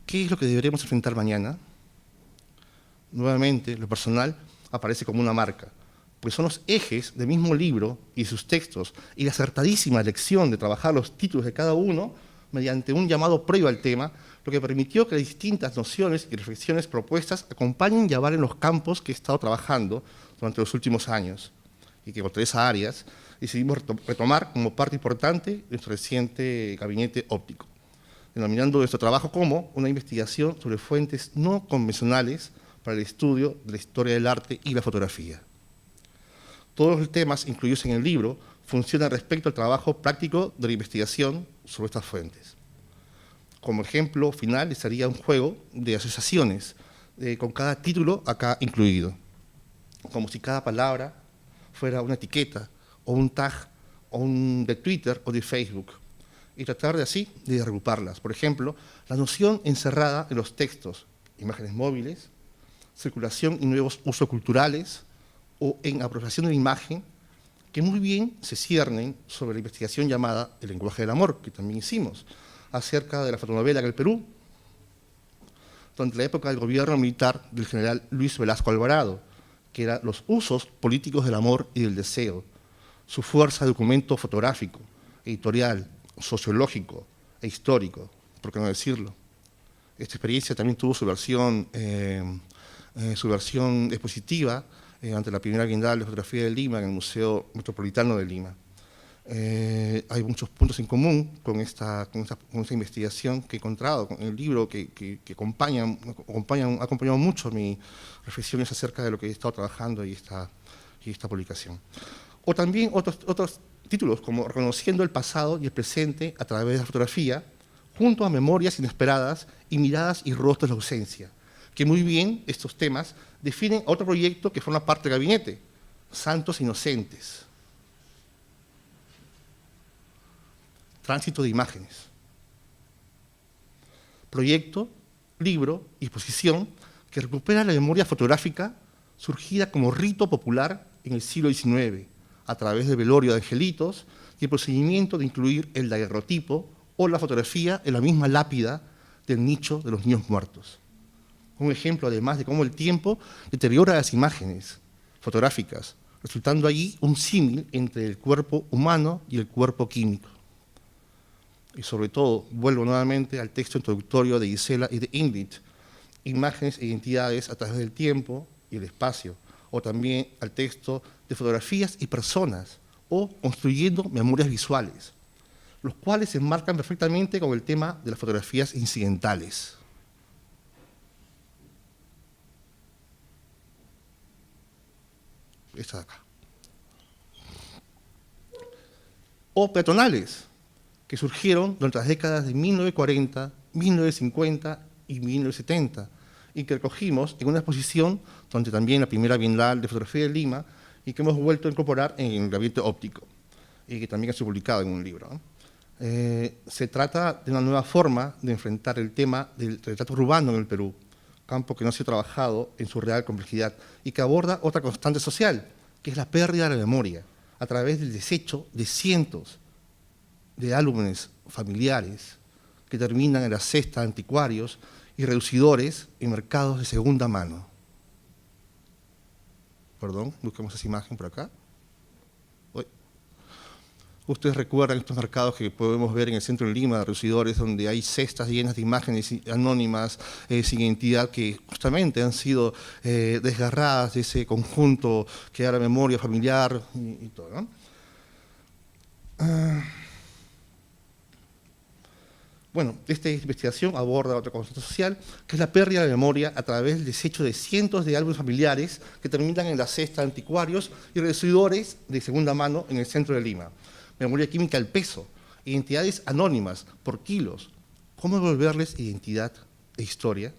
¿Qué es lo que deberemos enfrentar mañana? Nuevamente, lo personal aparece como una marca, pues son los ejes del mismo libro y sus textos, y la acertadísima elección de trabajar los títulos de cada uno mediante un llamado previo al tema, lo que permitió que las distintas nociones y reflexiones propuestas acompañen y avalen los campos que he estado trabajando durante los últimos años, y que con Teresa Arias decidimos retomar como parte importante de nuestro reciente gabinete óptico, denominando nuestro trabajo como una investigación sobre fuentes no convencionales para el estudio de la historia del arte y la fotografía. Todos los temas incluidos en el libro funcionan respecto al trabajo práctico de la investigación sobre estas fuentes. Como ejemplo final estaría un juego de asociaciones con cada título acá incluido, como si cada palabra fuera una etiqueta o un tag o de Twitter o de Facebook, y tratar de así de agruparlas. Por ejemplo, la noción encerrada en los textos, imágenes móviles, circulación y nuevos usos culturales, o en apropiación de la imagen, que muy bien se ciernen sobre la investigación llamada El lenguaje del amor, que también hicimos, acerca de la fotonovela en el Perú, durante la época del gobierno militar del general Luis Velasco Alvarado, que eran los usos políticos del amor y del deseo, su fuerza de documento fotográfico, editorial, sociológico e histórico, por qué no decirlo. Esta experiencia también tuvo su versión expositiva ante la primera Bienal de Fotografía de Lima en el Museo Metropolitano de Lima. Hay muchos puntos en común con esta investigación que he encontrado, con el libro que ha acompañado mucho mis reflexiones acerca de lo que he estado trabajando y esta publicación. O también otros títulos, como Reconociendo el pasado y el presente a través de la fotografía, junto a Memorias inesperadas y Miradas y rostros de la ausencia, que muy bien estos temas definen otro proyecto que forma parte del gabinete, Santos Inocentes. Tránsito de imágenes. Proyecto, libro y exposición que recupera la memoria fotográfica surgida como rito popular en el siglo XIX, a través del velorio de angelitos y el procedimiento de incluir el daguerrotipo o la fotografía en la misma lápida del nicho de los niños muertos. Un ejemplo, además, de cómo el tiempo deteriora las imágenes fotográficas, resultando allí un símil entre el cuerpo humano y el cuerpo químico. Y sobre todo, vuelvo nuevamente al texto introductorio de Gisela y de Ingrid, imágenes e identidades a través del tiempo y el espacio, o también al texto de Fotografías y personas, o Construyendo memorias visuales, los cuales se enmarcan perfectamente con el tema de las fotografías incidentales. Esta de acá. O peatonales, que surgieron durante las décadas de 1940, 1950 y 1970, y que recogimos en una exposición donde también la primera Bienal de Fotografía de Lima, y que hemos vuelto a incorporar en el gabinete óptico, y que también ha sido publicado en un libro, ¿no? Se trata de una nueva forma de enfrentar el tema del retrato urbano en el Perú, campo que no ha sido trabajado en su real complejidad y que aborda otra constante social, que es la pérdida de la memoria, a través del desecho de cientos de álbumes familiares, que terminan en la cesta de anticuarios y reducidores en mercados de segunda mano. Perdón, busquemos esa imagen por acá. Ustedes recuerdan estos mercados que podemos ver en el centro de Lima, de reducidores, donde hay cestas llenas de imágenes anónimas sin identidad que justamente han sido desgarradas de ese conjunto que era la memoria familiar y todo, ¿no? Bueno, esta investigación aborda otra constante social, que es la pérdida de memoria a través del desecho de cientos de álbumes familiares que terminan en la cesta de anticuarios y reducidores de segunda mano en el centro de Lima. Memoria química al peso, identidades anónimas por kilos. ¿Cómo devolverles identidad e historia?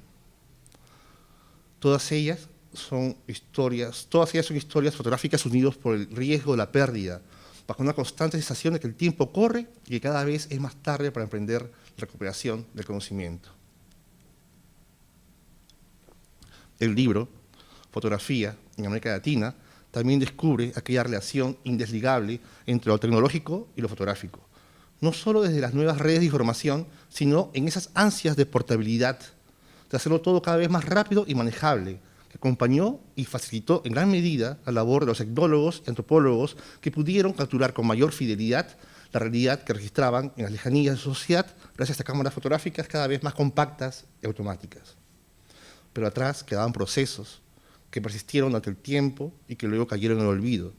Todas ellas son historias fotográficas unidas por el riesgo de la pérdida, bajo una constante sensación de que el tiempo corre y que cada vez es más tarde para emprender la recuperación del conocimiento. El libro, Fotografía en América Latina, también descubre aquella relación indesligable entre lo tecnológico y lo fotográfico, no solo desde las nuevas redes de información, sino en esas ansias de portabilidad, de hacerlo todo cada vez más rápido y manejable, que acompañó y facilitó en gran medida la labor de los etnólogos y antropólogos que pudieron capturar con mayor fidelidad la realidad que registraban en las lejanías de su sociedad gracias a cámaras fotográficas cada vez más compactas y automáticas. Pero atrás quedaban procesos que persistieron ante el tiempo y que luego cayeron en el olvido,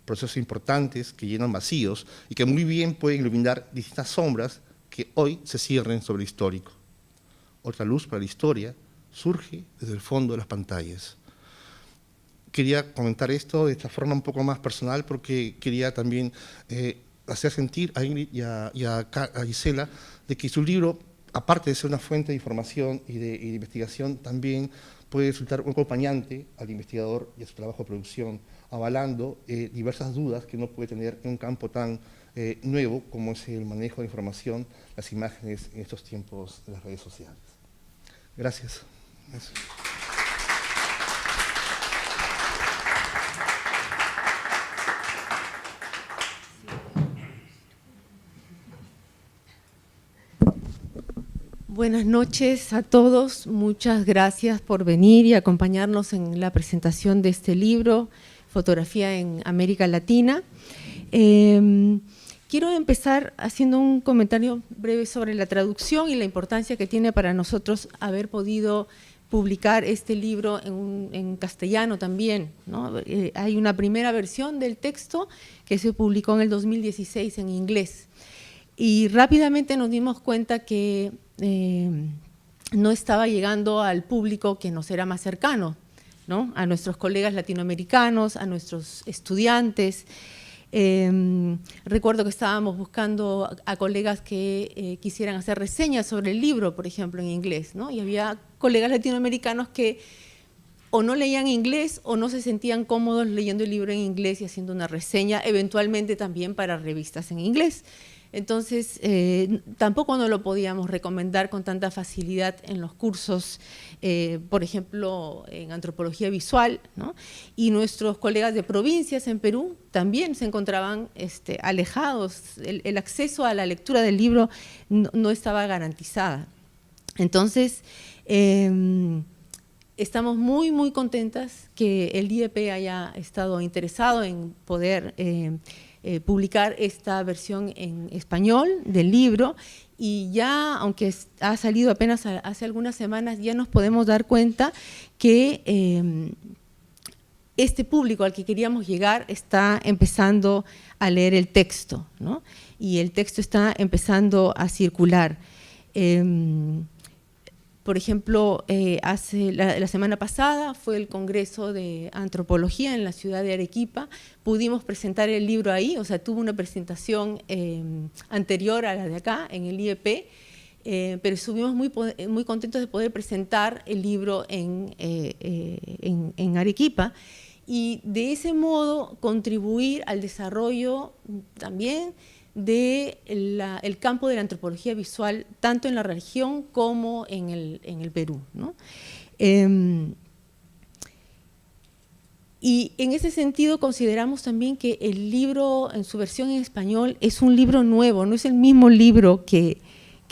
procesos importantes que llenan vacíos y que muy bien pueden iluminar distintas sombras que hoy se cierren sobre el histórico. Otra luz para la historia surge desde el fondo de las pantallas. Quería comentar esto de esta forma un poco más personal porque quería también hacer sentir a Ingrid y a Gisela de que su libro, aparte de ser una fuente de información y de investigación, también puede resultar un acompañante al investigador y a su trabajo de producción, avalando diversas dudas que uno puede tener en un campo tan nuevo como es el manejo de información, las imágenes en estos tiempos de las redes sociales. Gracias. Gracias. Buenas noches a todos, muchas gracias por venir y acompañarnos en la presentación de este libro, Fotografía en América Latina. Quiero empezar haciendo un comentario breve sobre la traducción y la importancia que tiene para nosotros haber podido publicar este libro en castellano también, ¿no? Hay una primera versión del texto que se publicó en el 2016 en inglés y rápidamente nos dimos cuenta que no estaba llegando al público que nos era más cercano, ¿no? A nuestros colegas latinoamericanos, a nuestros estudiantes. Recuerdo que estábamos buscando a colegas que quisieran hacer reseñas sobre el libro, por ejemplo, en inglés, ¿no? Y había colegas latinoamericanos que o no leían inglés o no se sentían cómodos leyendo el libro en inglés y haciendo una reseña, eventualmente también para revistas en inglés. Entonces, tampoco nos lo podíamos recomendar con tanta facilidad en los cursos, por ejemplo, en antropología visual, ¿no? Y nuestros colegas de provincias en Perú también se encontraban alejados, el acceso a la lectura del libro no estaba garantizada. Entonces, estamos muy contentas que el IEP haya estado interesado en poder publicar esta versión en español del libro y ya, aunque ha salido apenas hace algunas semanas, ya nos podemos dar cuenta que este público al que queríamos llegar está empezando a leer el texto, ¿no? Y el texto está empezando a circular. Por ejemplo, la semana pasada fue el Congreso de Antropología en la ciudad de Arequipa, pudimos presentar el libro ahí, o sea, tuvo una presentación anterior a la de acá, en el IEP, pero estuvimos muy contentos de poder presentar el libro en Arequipa y de ese modo contribuir al desarrollo también del campo de la antropología visual, tanto en la región como en el Perú, ¿no? Y en ese sentido consideramos también que el libro en su versión en español es un libro nuevo, no es el mismo libro que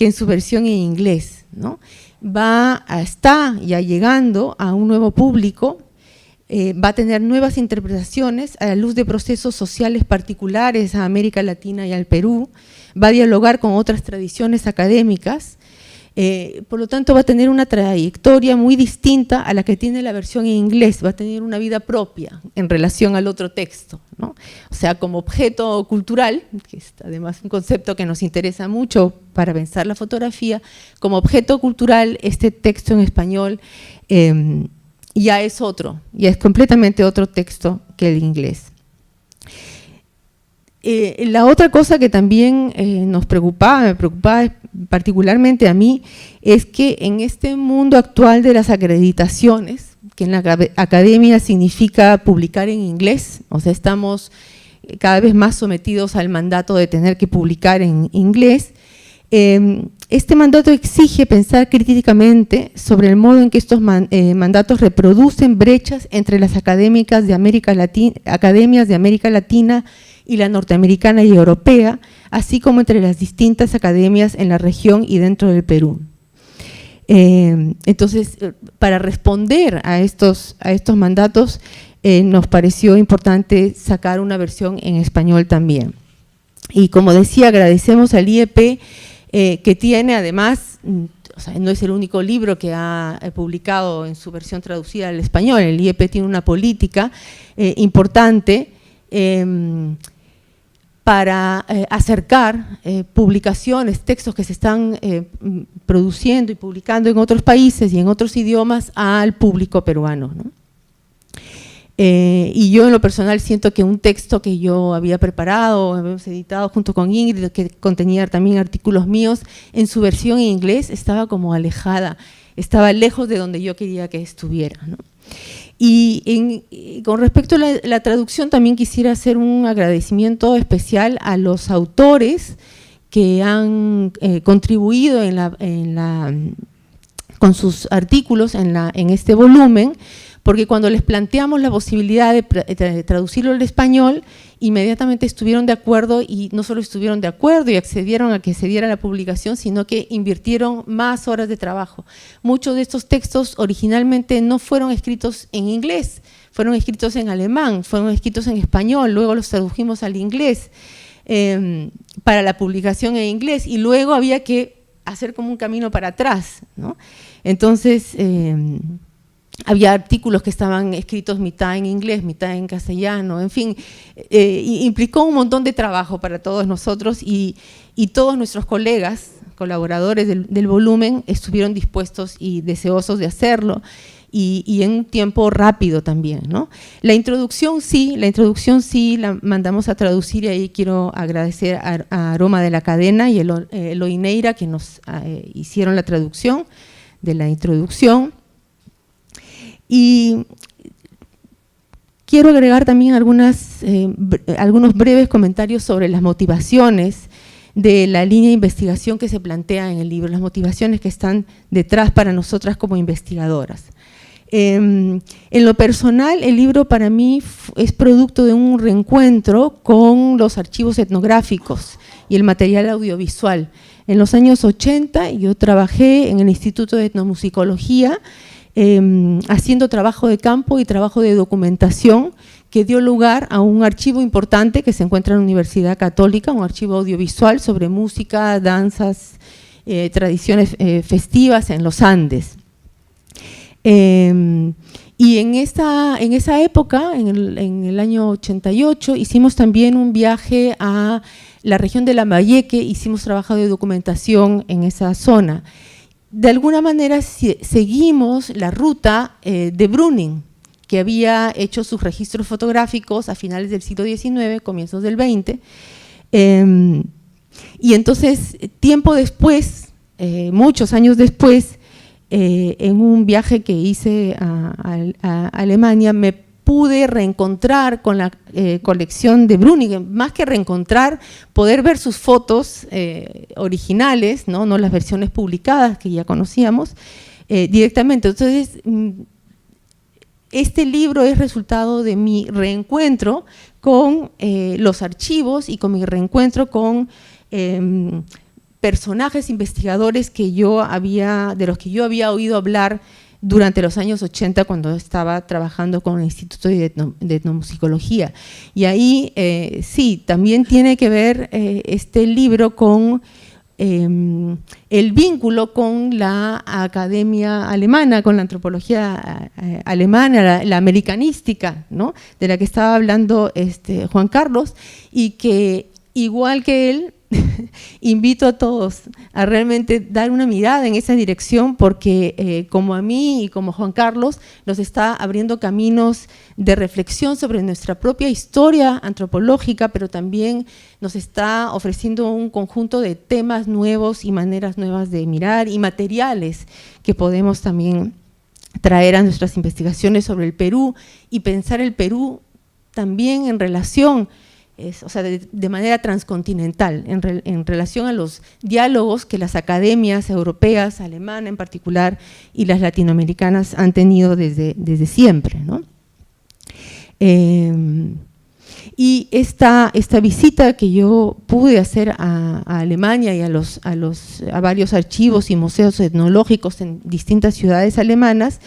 que en su versión en inglés, ¿no? Está ya llegando a un nuevo público, va a tener nuevas interpretaciones a la luz de procesos sociales particulares a América Latina y al Perú, va a dialogar con otras tradiciones académicas, por lo tanto va a tener una trayectoria muy distinta a la que tiene la versión en inglés, va a tener una vida propia en relación al otro texto, ¿no? O sea, como objeto cultural, que es además un concepto que nos interesa mucho para pensar la fotografía, como objeto cultural este texto en español ya es completamente otro texto que el inglés. La otra cosa que también me preocupaba particularmente a mí, es que en este mundo actual de las acreditaciones, que en la academia significa publicar en inglés, o sea, estamos cada vez más sometidos al mandato de tener que publicar en inglés, este mandato exige pensar críticamente sobre el modo en que estos mandatos reproducen brechas entre las academias de América Latina y la norteamericana y europea, así como entre las distintas academias en la región y dentro del Perú. Entonces, para responder a estos mandatos, nos pareció importante sacar una versión en español también. Y como decía, agradecemos al IEP que tiene además, o sea, no es el único libro que ha publicado en su versión traducida al español, el IEP tiene una política importante para acercar publicaciones, textos que se están produciendo y publicando en otros países y en otros idiomas al público peruano, ¿no? Y yo en lo personal siento que un texto que yo había preparado, habíamos editado junto con Ingrid, que contenía también artículos míos, en su versión en inglés estaba como alejada, estaba lejos de donde yo quería que estuviera, ¿no? Y con respecto a la traducción, también quisiera hacer un agradecimiento especial a los autores que han contribuido con sus artículos en este volumen, porque cuando les planteamos la posibilidad de traducirlo al español, inmediatamente estuvieron de acuerdo, y no solo estuvieron de acuerdo y accedieron a que se diera la publicación, sino que invirtieron más horas de trabajo. Muchos de estos textos originalmente no fueron escritos en inglés, fueron escritos en alemán, fueron escritos en español, luego los tradujimos al inglés para la publicación en inglés, y luego había que hacer como un camino para atrás, ¿no? Entonces, había artículos que estaban escritos mitad en inglés, mitad en castellano, en fin, implicó un montón de trabajo para todos nosotros, y todos nuestros colegas, colaboradores del volumen, estuvieron dispuestos y deseosos de hacerlo, y en un tiempo rápido también, ¿no? La introducción sí la mandamos a traducir, y ahí quiero agradecer a Aroma de la Cadena y Eloy Neira, que nos hicieron la traducción de la introducción. Y quiero agregar también algunos breves comentarios sobre las motivaciones de la línea de investigación que se plantea en el libro, las motivaciones que están detrás para nosotras como investigadoras. En lo personal, el libro para mí es producto de un reencuentro con los archivos etnográficos y el material audiovisual. En los años 80 yo trabajé en el Instituto de Etnomusicología, haciendo trabajo de campo y trabajo de documentación que dio lugar a un archivo importante que se encuentra en la Universidad Católica, un archivo audiovisual sobre música, danzas, tradiciones festivas en los Andes. Y en esa época, en el año 88, hicimos también un viaje a la región de Lambayeque, hicimos trabajo de documentación en esa zona. De alguna manera seguimos la ruta de Brüning, que había hecho sus registros fotográficos a finales del siglo XIX, comienzos del XX, y entonces tiempo después, muchos años después, en un viaje que hice a Alemania, me pude reencontrar con la colección de Brüning, más que reencontrar, poder ver sus fotos originales, no las versiones publicadas que ya conocíamos directamente. Entonces, este libro es resultado de mi reencuentro con los archivos y con mi reencuentro con personajes investigadores de los que yo había oído hablar durante los años 80 cuando estaba trabajando con el Instituto de Etnomusicología. Y ahí sí, también tiene que ver este libro con el vínculo con la academia alemana, con la antropología alemana, la americanística, ¿no?, de la que estaba hablando Juan Carlos, y que igual que él, invito a todos a realmente dar una mirada en esa dirección, porque como a mí y como Juan Carlos nos está abriendo caminos de reflexión sobre nuestra propia historia antropológica, pero también nos está ofreciendo un conjunto de temas nuevos y maneras nuevas de mirar y materiales que podemos también traer a nuestras investigaciones sobre el Perú y pensar el Perú también en relación, o sea, de manera transcontinental, en relación a los diálogos que las academias europeas, alemana en particular, y las latinoamericanas han tenido desde siempre, ¿no? Y esta visita que yo pude hacer a Alemania y a varios archivos y museos etnológicos en distintas ciudades alemanas,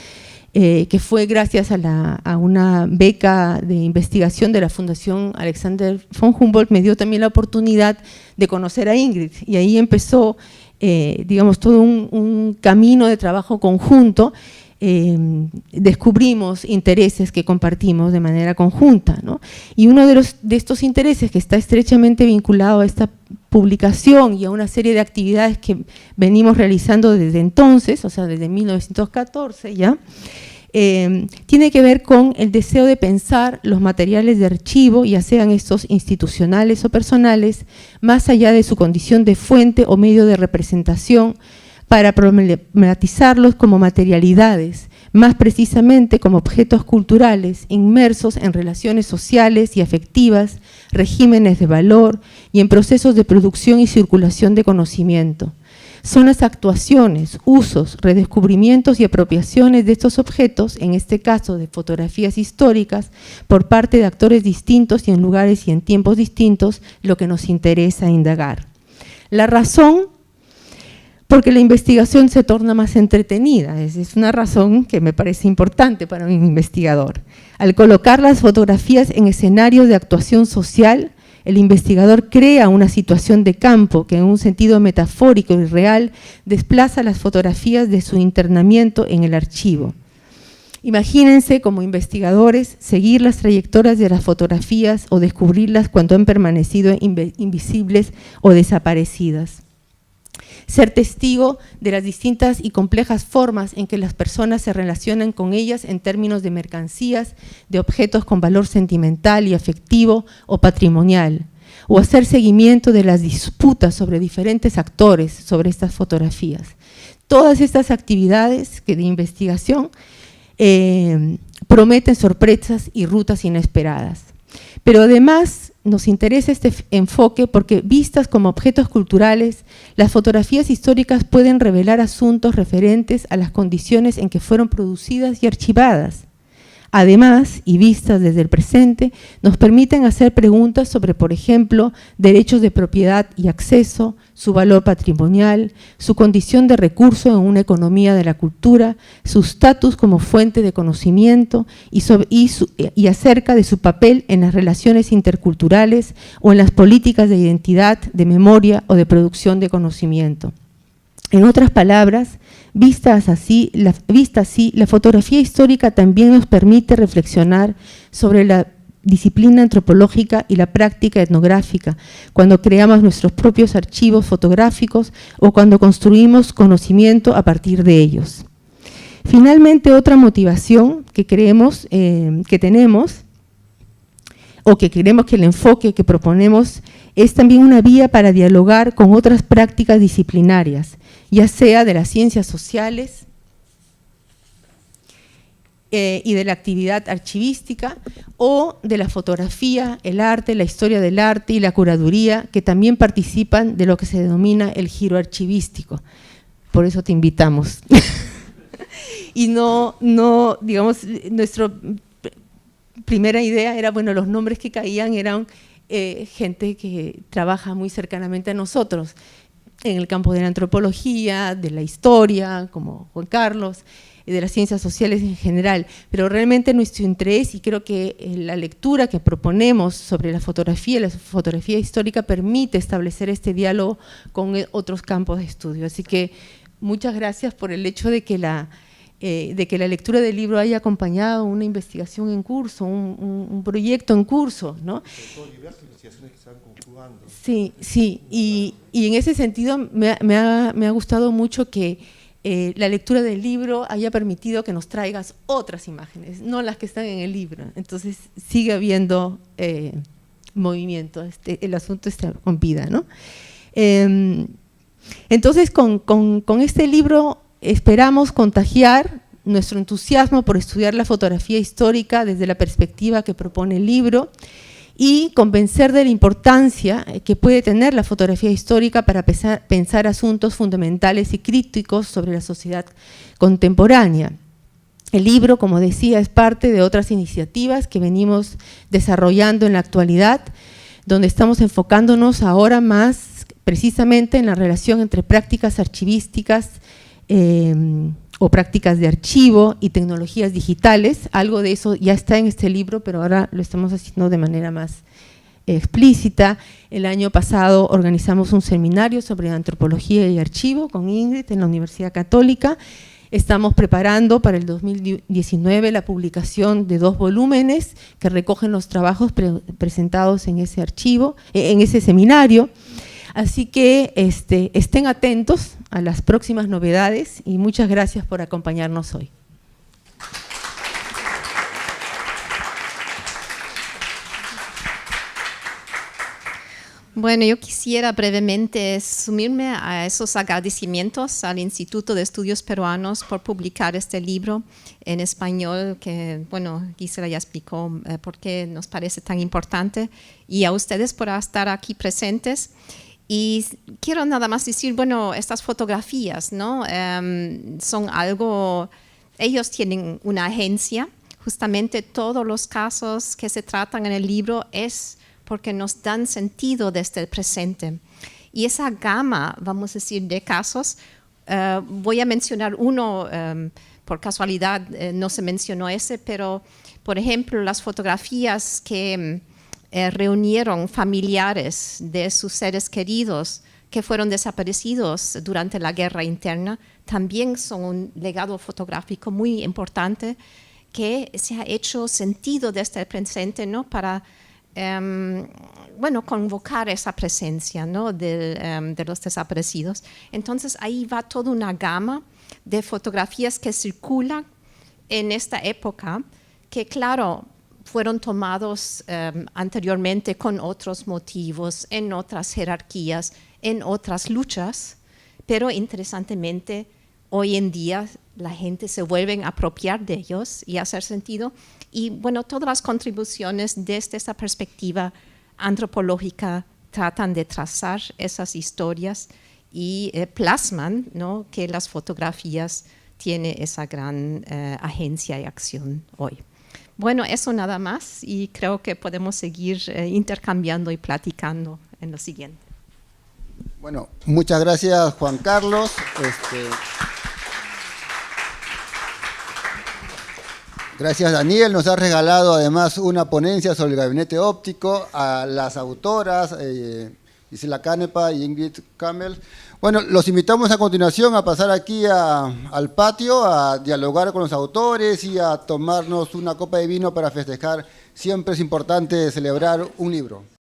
que fue gracias a una beca de investigación de la Fundación Alexander von Humboldt, me dio también la oportunidad de conocer a Ingrid, y ahí empezó, digamos, todo un camino de trabajo conjunto. Descubrimos intereses que compartimos de manera conjunta, ¿no? Y uno de estos intereses, que está estrechamente vinculado a esta publicación y a una serie de actividades que venimos realizando desde entonces, o sea, desde 1914 ya, tiene que ver con el deseo de pensar los materiales de archivo, ya sean estos institucionales o personales, más allá de su condición de fuente o medio de representación, para problematizarlos como materialidades, más precisamente como objetos culturales inmersos en relaciones sociales y afectivas, regímenes de valor y en procesos de producción y circulación de conocimiento. Son las actuaciones, usos, redescubrimientos y apropiaciones de estos objetos, en este caso de fotografías históricas, por parte de actores distintos y en lugares y en tiempos distintos, lo que nos interesa indagar. La razón, porque la investigación se torna más entretenida, es una razón que me parece importante para un investigador. Al colocar las fotografías en escenarios de actuación social, el investigador crea una situación de campo que en un sentido metafórico y real desplaza las fotografías de su internamiento en el archivo. Imagínense como investigadores seguir las trayectorias de las fotografías o descubrirlas cuando han permanecido invisibles o desaparecidas. Ser testigo de las distintas y complejas formas en que las personas se relacionan con ellas en términos de mercancías, de objetos con valor sentimental y afectivo o patrimonial, o hacer seguimiento de las disputas sobre diferentes actores sobre estas fotografías. Todas estas actividades de investigación prometen sorpresas y rutas inesperadas. Pero además nos interesa este enfoque porque, vistas como objetos culturales, las fotografías históricas pueden revelar asuntos referentes a las condiciones en que fueron producidas y archivadas. Además, y vistas desde el presente, nos permiten hacer preguntas sobre, por ejemplo, derechos de propiedad y acceso, su valor patrimonial, su condición de recurso en una economía de la cultura, su estatus como fuente de conocimiento y acerca de su papel en las relaciones interculturales o en las políticas de identidad, de memoria o de producción de conocimiento. En otras palabras, vista así, la fotografía histórica también nos permite reflexionar sobre la disciplina antropológica y la práctica etnográfica, cuando creamos nuestros propios archivos fotográficos o cuando construimos conocimiento a partir de ellos. Finalmente, otra motivación que creemos que tenemos, o que creemos que el enfoque que proponemos es también una vía para dialogar con otras prácticas disciplinarias, ya sea de las ciencias sociales y de la actividad archivística, o de la fotografía, el arte, la historia del arte y la curaduría, que también participan de lo que se denomina el giro archivístico. Por eso te invitamos. Y no, digamos, nuestra primera idea era, bueno, los nombres que caían eran gente que trabaja muy cercanamente a nosotros. en el campo de la antropología, de la historia, como Juan Carlos, de las ciencias sociales en general, pero realmente nuestro interés, y creo que la lectura que proponemos sobre la fotografía histórica permite establecer este diálogo con otros campos de estudio. Así que muchas gracias por el hecho de que la lectura del libro haya acompañado una investigación en curso, un proyecto en curso, ¿no? Diversas investigaciones que se van conjugando. Sí, sí, y en ese sentido me ha gustado mucho que la lectura del libro haya permitido que nos traigas otras imágenes, no las que están en el libro. Entonces sigue habiendo movimiento, el asunto está con vida, ¿no? Entonces con este libro esperamos contagiar nuestro entusiasmo por estudiar la fotografía histórica desde la perspectiva que propone el libro y convencer de la importancia que puede tener la fotografía histórica para pensar asuntos fundamentales y críticos sobre la sociedad contemporánea. El libro, como decía, es parte de otras iniciativas que venimos desarrollando en la actualidad, donde estamos enfocándonos ahora más precisamente en la relación entre prácticas archivísticas o prácticas de archivo y tecnologías digitales. Algo de eso ya está en este libro, pero ahora lo estamos haciendo de manera más explícita. El año pasado organizamos un seminario sobre antropología y archivo con Ingrid en la Universidad Católica. Estamos preparando para el 2019 la publicación de 2 volúmenes que recogen los trabajos presentados en ese archivo, en ese seminario. Así que estén atentos a las próximas novedades y muchas gracias por acompañarnos hoy. Bueno, yo quisiera brevemente sumirme a esos agradecimientos al Instituto de Estudios Peruanos por publicar este libro en español, que, bueno, Gisela ya explicó por qué nos parece tan importante, y a ustedes por estar aquí presentes. Y quiero nada más decir, bueno, estas fotografías, ¿no? Son algo, ellos tienen una agencia, justamente todos los casos que se tratan en el libro es porque nos dan sentido desde el presente. Y esa gama, vamos a decir, de casos, voy a mencionar uno, por casualidad no se mencionó ese, pero por ejemplo las fotografías que reunieron familiares de sus seres queridos que fueron desaparecidos durante la guerra interna, también son un legado fotográfico muy importante que se ha hecho sentido desde el presente, ¿no? Para bueno, convocar esa presencia, ¿no? de los desaparecidos. Entonces ahí va toda una gama de fotografías que circulan en esta época, que claro, fueron tomados anteriormente con otros motivos, en otras jerarquías, en otras luchas, pero interesantemente hoy en día la gente se vuelve a apropiar de ellos y a hacer sentido. Y bueno, todas las contribuciones desde esta perspectiva antropológica tratan de trazar esas historias y plasman, ¿no? que las fotografías tienen esa gran agencia y acción hoy. Bueno, eso nada más, y creo que podemos seguir intercambiando y platicando en lo siguiente. Bueno, muchas gracias, Juan Carlos. Gracias, Daniel. Nos ha regalado además una ponencia sobre el gabinete óptico a las autoras Gisela Canepa y Ingrid Kamel. Bueno, los invitamos a continuación a pasar aquí al patio a dialogar con los autores y a tomarnos una copa de vino para festejar. Siempre es importante celebrar un libro.